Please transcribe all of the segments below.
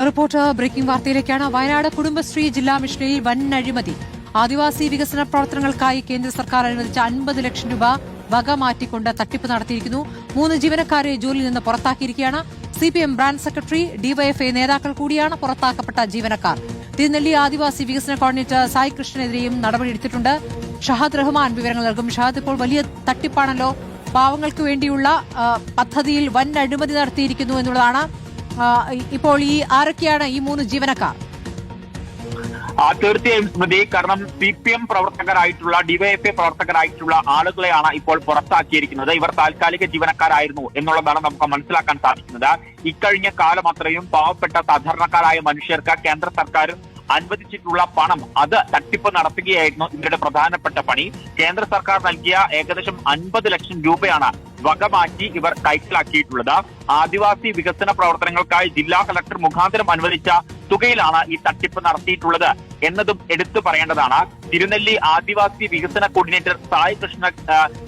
Report breaking വാർത്തയിലേക്കാണ്. വയനാട് കുടുംബശ്രീ ജില്ലാ മിഷനിൽ വൻ അഴിമതി. ആദിവാസി വികസന പ്രവർത്തനങ്ങൾക്കായി കേന്ദ്ര സർക്കാർ അനുവദിച്ച 50 ലക്ഷം രൂപ വക മാറ്റിക്കൊണ്ട് തട്ടിപ്പ് നടത്തിയിരിക്കുന്നു. 3 ജീവനക്കാരെ ജോലിയിൽ നിന്ന് പുറത്താക്കിയിരിക്കുകയാണ്. CPM ബ്രാഞ്ച് സെക്രട്ടറി, DYFI നേതാക്കൾ കൂടിയാണ് പുറത്താക്കപ്പെട്ട ജീവനക്കാർ. തിരുനെല്ലി ആദിവാസി വികസന കോർഡിനേറ്റർ സായി കൃഷ്ണനെതിരെയും നടപടിയെടുത്തിട്ടുണ്ട്. ഷഹാദ് റഹ്മാൻ വിവരങ്ങൾ നൽകും. ഷഹാദ്, ഇപ്പോൾ വലിയ തട്ടിപ്പാണല്ലോ. പാവങ്ങൾക്ക് വേണ്ടിയുള്ള പദ്ധതിയിൽ വൻ അഴിമതി നടത്തിയിരിക്കുന്നു എന്നുള്ളതാണ്. ഇപ്പോൾ ആരൊക്കെയാണ് ഈ 3 ജീവനക്കാർ? തീർച്ചയായും സ്മൃതി, കാരണം CPM പ്രവർത്തകരായിട്ടുള്ള DYFI പ്രവർത്തകരായിട്ടുള്ള ആളുകളെയാണ് ഇപ്പോൾ പുറത്താക്കിയിരിക്കുന്നത്. ഇവർ താൽക്കാലിക ജീവനക്കാരായിരുന്നു എന്നുള്ളതാണ് നമുക്ക് മനസ്സിലാക്കാൻ സാധിക്കുന്നത്. ഇക്കഴിഞ്ഞ കാലം അത്രയും പാവപ്പെട്ട സാധാരണക്കാരായ മനുഷ്യർക്ക് കേന്ദ്ര സർക്കാർ അനുവദിച്ചിട്ടുള്ള പണം അത് തട്ടിപ്പ് നടത്തുകയായിരുന്നു ഇവരുടെ പ്രധാനപ്പെട്ട പണി. കേന്ദ്ര സർക്കാർ നൽകിയ ഏകദേശം 50 ലക്ഷം രൂപയാണ് വകമാറ്റി ഇവർ കൈക്കലാക്കിയിട്ടുള്ളത്. ആദിവാസി വികസന പ്രവർത്തനങ്ങൾക്കായി ജില്ലാ കളക്ടർ മുഖാന്തരം അനുവദിച്ച തുകയിലാണ് ഈ തട്ടിപ്പ് നടത്തിയിട്ടുള്ളത് എന്നതും എടുത്തു പറയേണ്ടതാണ്. തിരുനെല്ലി ആദിവാസി വികസന കോർഡിനേറ്റർ സായി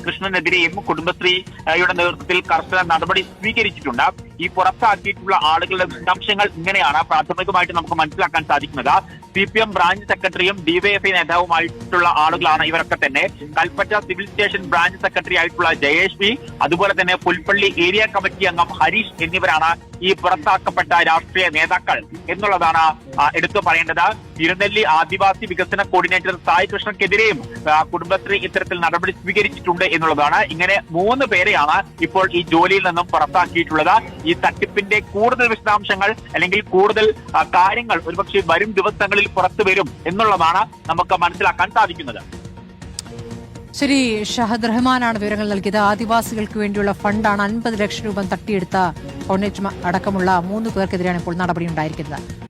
കൃഷ്ണനെതിരെയും കുടുംബശ്രീയുടെ നേതൃത്വത്തിൽ കർശന നടപടി സ്വീകരിച്ചിട്ടുണ്ട്. ഈ പുറത്താക്കിയിട്ടുള്ള ആളുകളുടെ വിശദാംശങ്ങൾ ഇങ്ങനെയാണ് പ്രാഥമികമായിട്ട് നമുക്ക് മനസ്സിലാക്കാൻ സാധിക്കുന്നത്. CPM ബ്രാഞ്ച് സെക്രട്ടറിയും DYFI നേതാവുമായിട്ടുള്ള ആളുകളാണ് ഇവരൊക്കെ തന്നെ. Kalpetta civil station branch secretary ആയിട്ടുള്ള ജയേഷ് പി, അതുപോലെ തന്നെ പുൽപ്പള്ളി ഏരിയ കമ്മിറ്റി അംഗം ഹരീഷ് എന്നിവരാണ് ഈ പുറത്താക്കപ്പെട്ട രാഷ്ട്രീയ നേതാക്കൾ എന്നുള്ളതാണ് എടുത്തു പറയേണ്ടത്. തിരുനെല്ലി ആദിവാസി വികസന കോർഡിനേറ്റർ സായി കൃഷ്ണക്കെതിരെയും കുടുംബശ്രീ ഇത്തരത്തിൽ നടപടി സ്വീകരിച്ചിട്ടുണ്ട് എന്നുള്ളതാണ്. ഇങ്ങനെ 3 പേരെയാണ് ഇപ്പോൾ ഈ ജോലിയിൽ നിന്നും പുറത്താക്കിയിട്ടുള്ളത്. ഈ തട്ടിപ്പിന്റെ കൂടുതൽ വിശദാംശങ്ങൾ അല്ലെങ്കിൽ കൂടുതൽ കാര്യങ്ങൾ ഒരുപക്ഷെ വരും ദിവസങ്ങളിൽ പുറത്തു വരും എന്നുള്ളതാണ് നമുക്ക് മനസ്സിലാക്കാൻ സാധിക്കുന്നത്. ശരി, ഷഹദ് റഹ്മാനാണ് വിവരങ്ങൾ നൽകിയത്. ആദിവാസികൾക്ക് വേണ്ടിയുള്ള ഫണ്ടാണ് 50 ലക്ഷം രൂപ തട്ടിയെടുത്ത കോർഡിനേറ്റർ അടക്കമുള്ള 3 പേർക്കെതിരെയാണ് ഇപ്പോൾ നടപടി ഉണ്ടായിരിക്കുന്നത്.